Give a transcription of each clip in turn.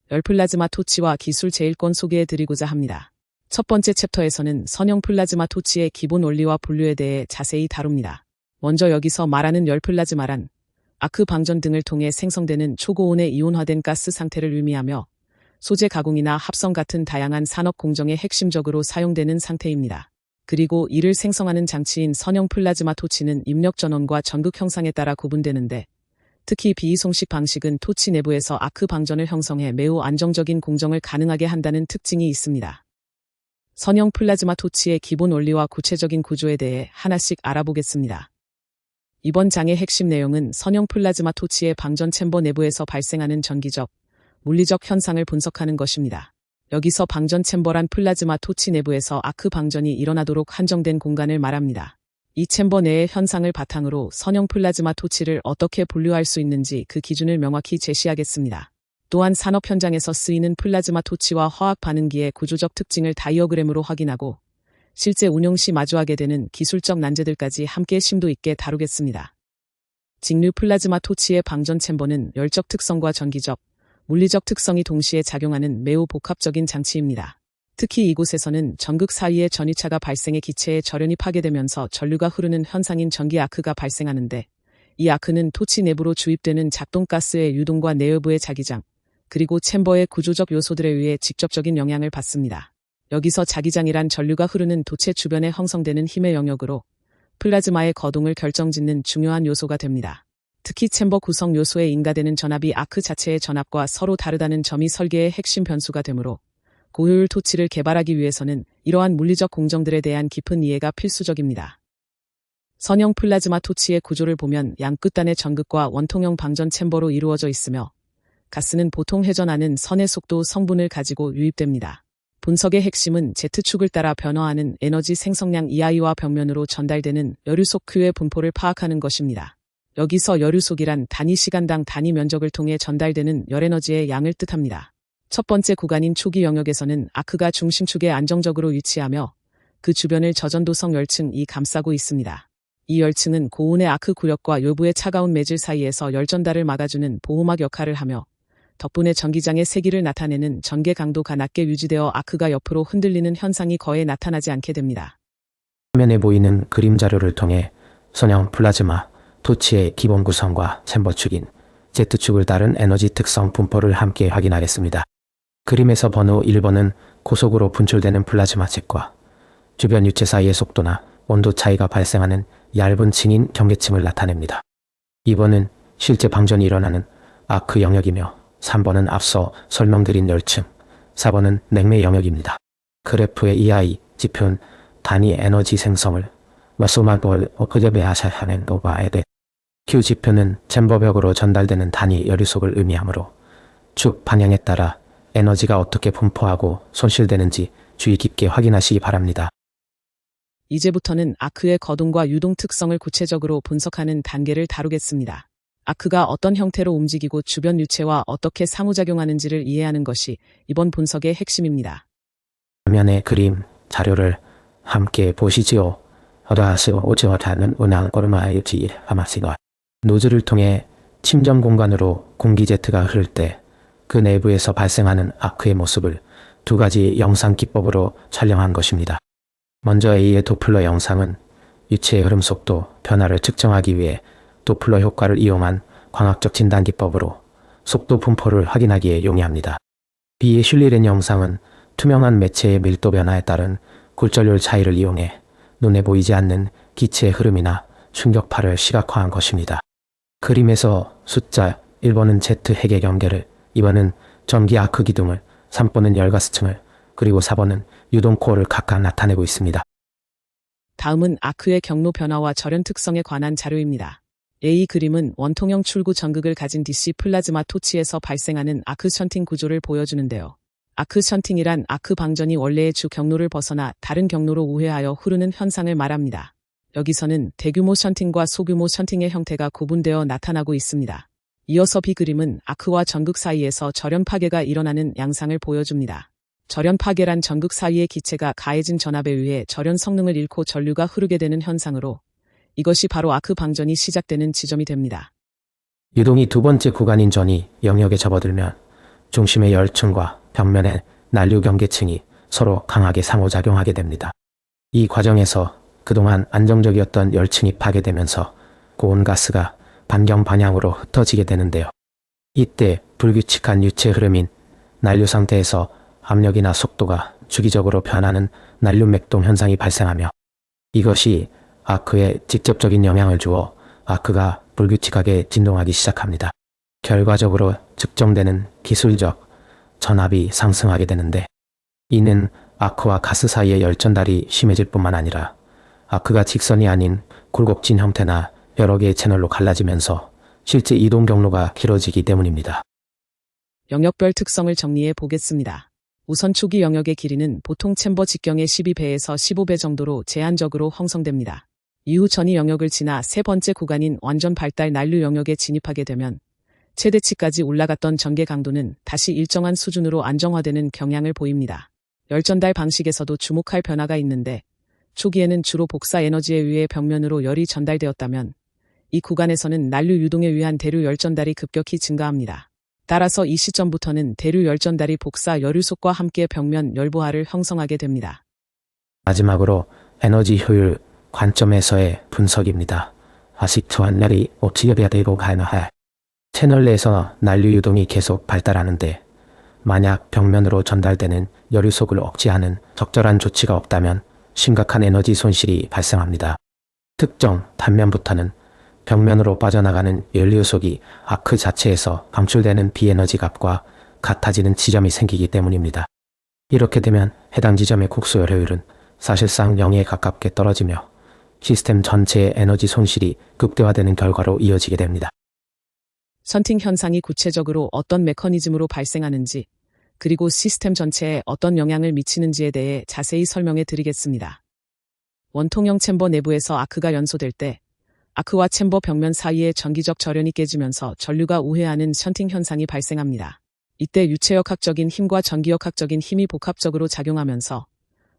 열플라즈마 토치와 기술 제일권 소개해드리고자 합니다. 첫 번째 챕터에서는 선형 플라즈마 토치의 기본 원리와 분류에 대해 자세히 다룹니다. 먼저 여기서 말하는 열플라즈마란 아크 방전 등을 통해 생성되는 초고온의 이온화된 가스 상태를 의미하며 소재 가공이나 합성 같은 다양한 산업 공정에 핵심적으로 사용되는 상태입니다. 그리고 이를 생성하는 장치인 선형 플라즈마 토치는 입력 전원과 전극 형상에 따라 구분되는데 특히 비이송식 방식은 토치 내부에서 아크 방전을 형성해 매우 안정적인 공정을 가능하게 한다는 특징이 있습니다. 선형 플라즈마 토치의 기본 원리와 구체적인 구조에 대해 하나씩 알아보겠습니다. 이번 장의 핵심 내용은 선형 플라즈마 토치의 방전 챔버 내부에서 발생하는 전기적, 물리적 현상을 분석하는 것입니다. 여기서 방전 챔버란 플라즈마 토치 내부에서 아크 방전이 일어나도록 한정된 공간을 말합니다. 이 챔버 내의 현상을 바탕으로 선형 플라즈마 토치를 어떻게 분류할 수 있는지 그 기준을 명확히 제시하겠습니다. 또한 산업 현장에서 쓰이는 플라즈마 토치와 화학 반응기의 구조적 특징을 다이어그램으로 확인하고 실제 운용 시 마주하게 되는 기술적 난제들까지 함께 심도 있게 다루겠습니다. 직류 플라즈마 토치의 방전 챔버는 열적 특성과 전기적, 물리적 특성이 동시에 작용하는 매우 복합적인 장치입니다. 특히 이곳에서는 전극 사이의 전위차가 발생해 기체에 절연이 파괴되면서 전류가 흐르는 현상인 전기 아크가 발생하는데 이 아크는 토치 내부로 주입되는 작동가스의 유동과 내외부의 자기장, 그리고 챔버의 구조적 요소들에 의해 직접적인 영향을 받습니다. 여기서 자기장이란 전류가 흐르는 도체 주변에 형성되는 힘의 영역으로 플라즈마의 거동을 결정짓는 중요한 요소가 됩니다. 특히 챔버 구성 요소에 인가되는 전압이 아크 자체의 전압과 서로 다르다는 점이 설계의 핵심 변수가 되므로 고효율 토치를 개발하기 위해서는 이러한 물리적 공정들에 대한 깊은 이해가 필수적입니다. 선형 플라즈마 토치의 구조를 보면 양끝단의 전극과 원통형 방전 챔버로 이루어져 있으며 가스는 보통 회전하는 선의 속도 성분을 가지고 유입됩니다. 분석의 핵심은 Z축을 따라 변화하는 에너지 생성량 EI와 벽면으로 전달되는 여류속 Q의 분포를 파악하는 것입니다. 여기서 여류속이란 단위 시간당 단위 면적을 통해 전달되는 열에너지의 양을 뜻합니다. 첫 번째 구간인 초기 영역에서는 아크가 중심축에 안정적으로 위치하며 그 주변을 저전도성 열층이 감싸고 있습니다. 이 열층은 고온의 아크 구력과 요부의 차가운 매질 사이에서 열전달을 막아주는 보호막 역할을 하며 덕분에 전기장의 세기를 나타내는 전개 강도가 낮게 유지되어 아크가 옆으로 흔들리는 현상이 거의 나타나지 않게 됩니다. 화면에 보이는 그림 자료를 통해 선형 플라즈마 토치의 기본 구성과 챔버축인 Z축을 따른 에너지 특성 분포를 함께 확인하겠습니다. 그림에서 번호 1번은 고속으로 분출되는 플라즈마 칩과 주변 유체 사이의 속도나 온도 차이가 발생하는 얇은 층인 경계층을 나타냅니다. 2번은 실제 방전이 일어나는 아크 영역이며 3번은 앞서 설명드린 열층, 4번은 냉매 영역입니다. 그래프의 EI 지표는 단위 에너지 생성을 마소마볼 그제베하샤하는 노바에 대 Q 지표는 챔버벽으로 전달되는 단위 여류속을 의미하므로 축 방향에 따라 에너지가 어떻게 분포하고 손실되는지 주의 깊게 확인하시기 바랍니다. 이제부터는 아크의 거동과 유동 특성을 구체적으로 분석하는 단계를 다루겠습니다. 아크가 어떤 형태로 움직이고 주변 유체와 어떻게 상호작용하는지를 이해하는 것이 이번 분석의 핵심입니다. 화면의 그림, 자료를 함께 보시지요. 노즐을 통해 침전 공간으로 공기 제트가 흐를 때 그 내부에서 발생하는 아크의 모습을 두 가지 영상 기법으로 촬영한 것입니다. 먼저 A의 도플러 영상은 유체의 흐름 속도 변화를 측정하기 위해 도플러 효과를 이용한 광학적 진단 기법으로 속도 분포를 확인하기에 용이합니다. B의 슐리렌 영상은 투명한 매체의 밀도 변화에 따른 굴절률 차이를 이용해 눈에 보이지 않는 기체의 흐름이나 충격파를 시각화한 것입니다. 그림에서 숫자 1번은 Z 핵의 경계를, 2번은 전기 아크 기둥을, 3번은 열가스층을, 그리고 4번은 유동코어를 각각 나타내고 있습니다. 다음은 아크의 경로 변화와 절연 특성에 관한 자료입니다. A 그림은 원통형 출구 전극을 가진 DC 플라즈마 토치에서 발생하는 아크 션팅 구조를 보여주는데요. 아크 션팅이란 아크 방전이 원래의 주 경로를 벗어나 다른 경로로 우회하여 흐르는 현상을 말합니다. 여기서는 대규모 션팅과 소규모 션팅의 형태가 구분되어 나타나고 있습니다. 이어서 B 그림은 아크와 전극 사이에서 절연 파괴가 일어나는 양상을 보여줍니다. 절연 파괴란 전극 사이의 기체가 가해진 전압에 의해 절연 성능을 잃고 전류가 흐르게 되는 현상으로 이것이 바로 아크 방전이 시작되는 지점이 됩니다. 유동이 두 번째 구간인 전위 영역에 접어들면 중심의 열층과 벽면의 난류 경계층이 서로 강하게 상호작용하게 됩니다. 이 과정에서 그동안 안정적이었던 열층이 파괴되면서 고온 가스가 반경 방향으로 흩어지게 되는데요. 이때 불규칙한 유체 흐름인 난류 상태에서 압력이나 속도가 주기적으로 변하는 난류 맥동 현상이 발생하며 이것이 아크에 직접적인 영향을 주어 아크가 불규칙하게 진동하기 시작합니다. 결과적으로 측정되는 기술적 전압이 상승하게 되는데 이는 아크와 가스 사이의 열전달이 심해질 뿐만 아니라 아크가 직선이 아닌 굴곡진 형태나 여러 개의 채널로 갈라지면서 실제 이동 경로가 길어지기 때문입니다. 영역별 특성을 정리해 보겠습니다. 우선 초기 영역의 길이는 보통 챔버 직경의 12배에서 15배 정도로 제한적으로 형성됩니다. 이후 전이 영역을 지나 세 번째 구간인 완전 발달 난류 영역에 진입하게 되면 최대치까지 올라갔던 전개 강도는 다시 일정한 수준으로 안정화되는 경향을 보입니다. 열전달 방식에서도 주목할 변화가 있는데 초기에는 주로 복사 에너지에 의해 벽면으로 열이 전달되었다면 이 구간에서는 난류 유동에 의한 대류 열전달이 급격히 증가합니다. 따라서 이 시점부터는 대류 열전달이 복사 여류속과 함께 벽면 열보하를 형성하게 됩니다. 마지막으로 에너지 효율 관점에서의 분석입니다. 아시트한 날이 어찌여야 되고 가능해. 채널 내에서 난류 유동이 계속 발달하는데 만약 벽면으로 전달되는 여류속을 억제하는 적절한 조치가 없다면 심각한 에너지 손실이 발생합니다. 특정 단면부터는 벽면으로 빠져나가는 연료속이 아크 자체에서 방출되는 비에너지 값과 같아지는 지점이 생기기 때문입니다. 이렇게 되면 해당 지점의 국소 효율은 사실상 0에 가깝게 떨어지며 시스템 전체의 에너지 손실이 극대화되는 결과로 이어지게 됩니다. 션팅 현상이 구체적으로 어떤 메커니즘으로 발생하는지 그리고 시스템 전체에 어떤 영향을 미치는지에 대해 자세히 설명해 드리겠습니다. 원통형 챔버 내부에서 아크가 연소될 때 아크와 챔버 벽면 사이의 전기적 절연이 깨지면서 전류가 우회하는 션팅 현상이 발생합니다. 이때 유체역학적인 힘과 전기역학적인 힘이 복합적으로 작용하면서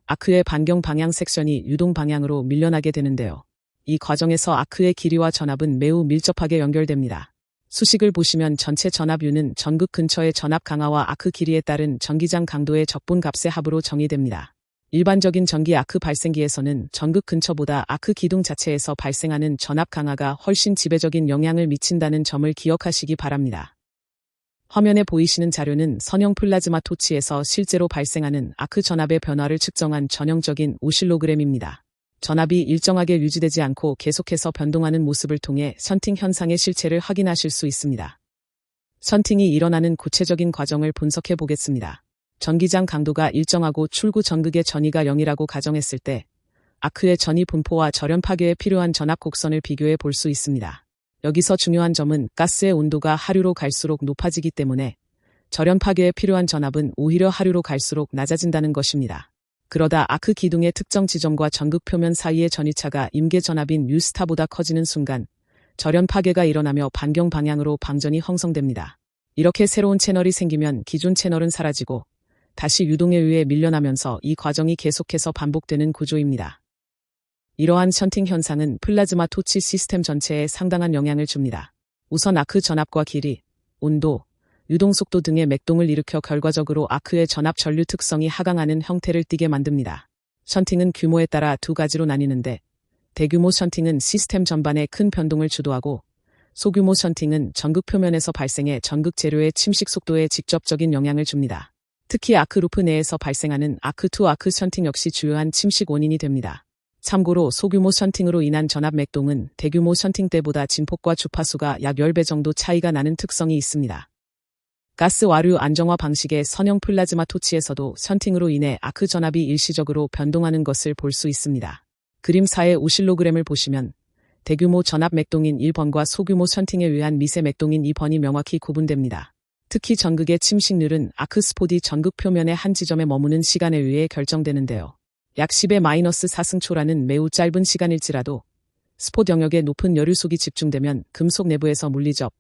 아크의 반경 방향 섹션이 유동 방향으로 밀려나게 되는데요. 이 과정에서 아크의 길이와 전압은 매우 밀접하게 연결됩니다. 수식을 보시면 전체 전압U는 전극 근처의 전압 강화와 아크 길이에 따른 전기장 강도의 적분 값의 합으로 정의됩니다. 일반적인 전기 아크 발생기에서는 전극 근처보다 아크 기둥 자체에서 발생하는 전압 강화가 훨씬 지배적인 영향을 미친다는 점을 기억하시기 바랍니다. 화면에 보이시는 자료는 선형 플라즈마 토치에서 실제로 발생하는 아크 전압의 변화를 측정한 전형적인 오실로그램입니다. 전압이 일정하게 유지되지 않고 계속해서 변동하는 모습을 통해 션팅 현상의 실체를 확인하실 수 있습니다. 션팅이 일어나는 구체적인 과정을 분석해 보겠습니다. 전기장 강도가 일정하고 출구 전극의 전위가 0이라고 가정했을 때 아크의 전위 분포와 절연 파괴에 필요한 전압 곡선을 비교해 볼 수 있습니다. 여기서 중요한 점은 가스의 온도가 하류로 갈수록 높아지기 때문에 절연 파괴에 필요한 전압은 오히려 하류로 갈수록 낮아진다는 것입니다. 그러다 아크 기둥의 특정 지점과 전극 표면 사이의 전위차가 임계 전압인 U⁻보다 커지는 순간 절연 파괴가 일어나며 반경 방향으로 방전이 형성됩니다. 이렇게 새로운 채널이 생기면 기존 채널은 사라지고 다시 유동에 의해 밀려나면서 이 과정이 계속해서 반복되는 구조입니다. 이러한 션팅 현상은 플라즈마 토치 시스템 전체에 상당한 영향을 줍니다. 우선 아크 전압과 길이, 온도, 유동 속도 등의 맥동을 일으켜 결과적으로 아크의 전압 전류 특성이 하강하는 형태를 띠게 만듭니다. 션팅은 규모에 따라 두 가지로 나뉘는데 대규모 션팅은 시스템 전반에 큰 변동을 주도하고 소규모 션팅은 전극 표면에서 발생해 전극 재료의 침식 속도에 직접적인 영향을 줍니다. 특히 아크 루프 내에서 발생하는 아크2 아크 션팅 역시 주요한 침식 원인이 됩니다. 참고로 소규모 션팅으로 인한 전압 맥동은 대규모 션팅 때보다 진폭과 주파수가 약 10배 정도 차이가 나는 특성이 있습니다. 가스 와류 안정화 방식의 선형 플라즈마 토치에서도 션팅으로 인해 아크 전압이 일시적으로 변동하는 것을 볼 수 있습니다. 그림 4의 오실로그램을 보시면 대규모 전압 맥동인 1번과 소규모 션팅에 의한 미세 맥동인 2번이 명확히 구분됩니다. 특히 전극의 침식률은 아크 스포디 전극 표면의 한 지점에 머무는 시간에 의해 결정되는데요. 약 10의 -4승초라는 매우 짧은 시간일지라도 스폿 영역에 높은 여류속이 집중되면 금속 내부에서 물리적,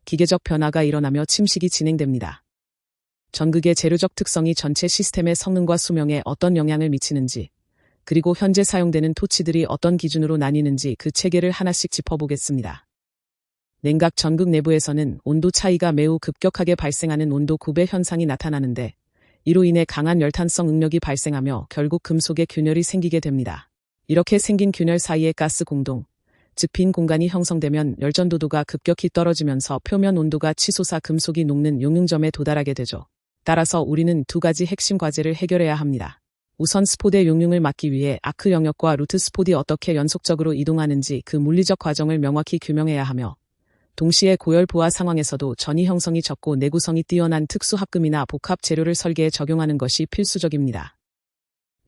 기계적 변화가 일어나며 침식이 진행됩니다. 전극의 재료적 특성이 전체 시스템의 성능과 수명에 어떤 영향을 미치는지, 그리고 현재 사용되는 토치들이 어떤 기준으로 나뉘는지 그 체계를 하나씩 짚어보겠습니다. 냉각 전극 내부에서는 온도 차이가 매우 급격하게 발생하는 온도 구배 현상이 나타나는데 이로 인해 강한 열탄성 응력이 발생하며 결국 금속에 균열이 생기게 됩니다. 이렇게 생긴 균열 사이에 가스 공동, 즉 빈 공간이 형성되면 열전도도가 급격히 떨어지면서 표면 온도가 치솟아 금속이 녹는 용융점에 도달하게 되죠. 따라서 우리는 두 가지 핵심 과제를 해결해야 합니다. 우선 스포드의 용융을 막기 위해 아크 영역과 루트 스포드이 어떻게 연속적으로 이동하는지 그 물리적 과정을 명확히 규명해야 하며 동시에 고열 부하 상황에서도 전이 형성이 적고 내구성이 뛰어난 특수 합금이나 복합 재료를 설계에 적용하는 것이 필수적입니다.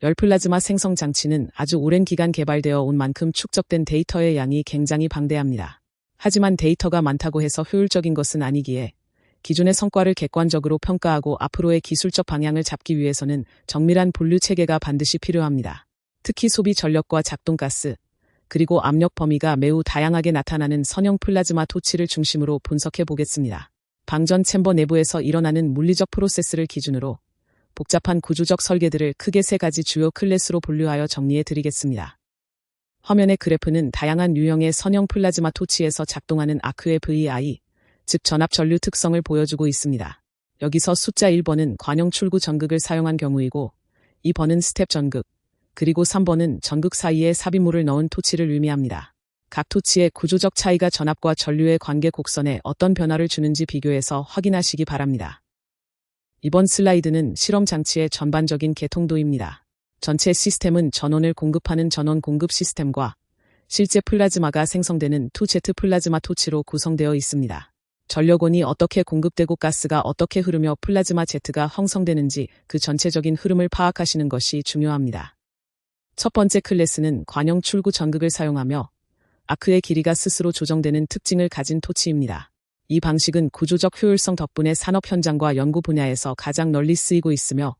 열플라즈마 생성 장치는 아주 오랜 기간 개발되어 온 만큼 축적된 데이터의 양이 굉장히 방대합니다. 하지만 데이터가 많다고 해서 효율적인 것은 아니기에 기존의 성과를 객관적으로 평가하고 앞으로의 기술적 방향을 잡기 위해서는 정밀한 분류 체계가 반드시 필요합니다. 특히 소비 전력과 작동가스, 그리고 압력 범위가 매우 다양하게 나타나는 선형 플라즈마 토치를 중심으로 분석해 보겠습니다. 방전 챔버 내부에서 일어나는 물리적 프로세스를 기준으로 복잡한 구조적 설계들을 크게 세 가지 주요 클래스로 분류하여 정리해 드리겠습니다. 화면의 그래프는 다양한 유형의 선형 플라즈마 토치에서 작동하는 아크의 VI, 즉 전압 전류 특성을 보여주고 있습니다. 여기서 숫자 1번은 관용 출구 전극을 사용한 경우이고 2번은 스텝 전극, 그리고 3번은 전극 사이에 삽입물을 넣은 토치를 의미합니다. 각 토치의 구조적 차이가 전압과 전류의 관계 곡선에 어떤 변화를 주는지 비교해서 확인하시기 바랍니다. 이번 슬라이드는 실험 장치의 전반적인 개통도입니다. 전체 시스템은 전원을 공급하는 전원 공급 시스템과 실제 플라즈마가 생성되는 2Z 플라즈마 토치로 구성되어 있습니다. 전력원이 어떻게 공급되고 가스가 어떻게 흐르며 플라즈마 Z가 형성되는지 그 전체적인 흐름을 파악하시는 것이 중요합니다. 첫 번째 클래스는 관용 출구 전극을 사용하며 아크의 길이가 스스로 조정되는 특징을 가진 토치입니다. 이 방식은 구조적 효율성 덕분에 산업 현장과 연구 분야에서 가장 널리 쓰이고 있으며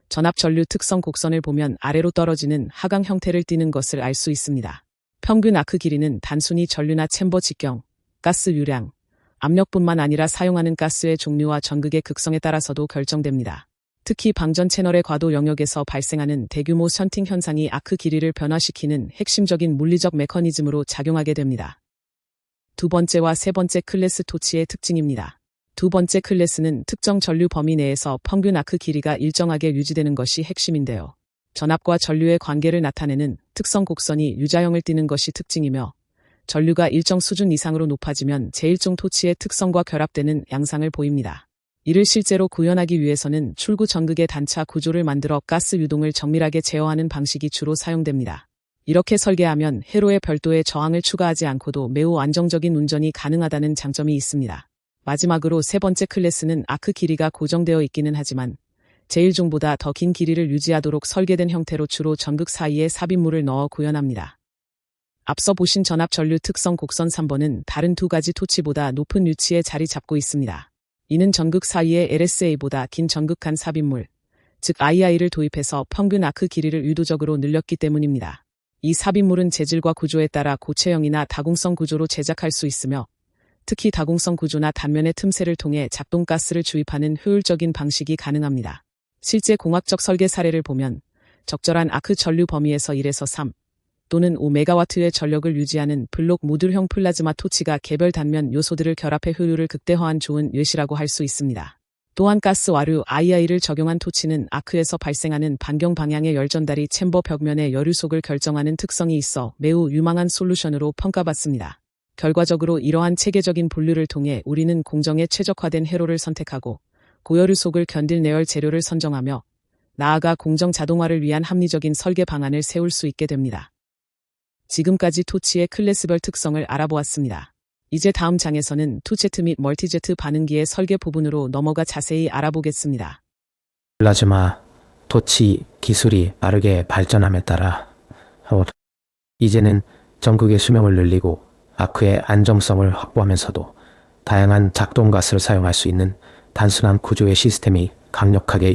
전압 전류 특성 곡선을 보면 아래로 떨어지는 하강 형태를 띠는 것을 알 수 있습니다. 평균 아크 길이는 단순히 전류나 챔버 직경, 가스 유량, 압력뿐만 아니라 사용하는 가스의 종류와 전극의 극성에 따라서도 결정됩니다. 특히 방전 채널의 과도 영역에서 발생하는 대규모 션팅 현상이 아크 길이를 변화시키는 핵심적인 물리적 메커니즘으로 작용하게 됩니다. 두 번째와 세 번째 클래스 토치의 특징입니다. 두 번째 클래스는 특정 전류 범위 내에서 평균 아크 길이가 일정하게 유지되는 것이 핵심인데요. 전압과 전류의 관계를 나타내는 특성 곡선이 U자형을 띠는 것이 특징이며 전류가 일정 수준 이상으로 높아지면 제1종 토치의 특성과 결합되는 양상을 보입니다. 이를 실제로 구현하기 위해서는 출구 전극의 단차 구조를 만들어 가스 유동을 정밀하게 제어하는 방식이 주로 사용됩니다. 이렇게 설계하면 회로에 별도의 저항을 추가하지 않고도 매우 안정적인 운전이 가능하다는 장점이 있습니다. 마지막으로 세 번째 클래스는 아크 길이가 고정되어 있기는 하지만 제1종보다 더 긴 길이를 유지하도록 설계된 형태로 주로 전극 사이에 삽입물을 넣어 구현합니다. 앞서 보신 전압 전류 특성 곡선 3번은 다른 두 가지 토치보다 높은 위치에 자리 잡고 있습니다. 이는 전극 사이에 LSA보다 긴 전극 간 삽입물, 즉 II를 도입해서 평균 아크 길이를 의도적으로 늘렸기 때문입니다. 이 삽입물은 재질과 구조에 따라 고체형이나 다공성 구조로 제작할 수 있으며 특히 다공성 구조나 단면의 틈새를 통해 작동가스를 주입하는 효율적인 방식이 가능합니다. 실제 공학적 설계 사례를 보면 적절한 아크 전류 범위에서 1에서 3 또는 5메가와트의 전력을 유지하는 블록 모듈형 플라즈마 토치가 개별 단면 요소들을 결합해 효율을 극대화한 좋은 예시라고 할 수 있습니다. 또한 가스 와류 II를 적용한 토치는 아크에서 발생하는 반경 방향의 열전달이 챔버 벽면의 열유속을 결정하는 특성이 있어 매우 유망한 솔루션으로 평가받습니다. 결과적으로 이러한 체계적인 분류를 통해 우리는 공정에 최적화된 회로를 선택하고 고열유속을 견딜 내열 재료를 선정하며 나아가 공정 자동화를 위한 합리적인 설계 방안을 세울 수 있게 됩니다. 지금까지 토치의 클래스별 특성을 알아보았습니다. 이제 다음 장에서는 2Z 및 멀티제트 반응기의 설계 부분으로 넘어가 자세히 알아보겠습니다. 플라즈마 토치 기술이 빠르게 발전함에 따라 이제는 전극의 수명을 늘리고 아크의 안정성을 확보하면서도 다양한 작동 가스를 사용할 수 있는 단순한 구조의 시스템이 강력하게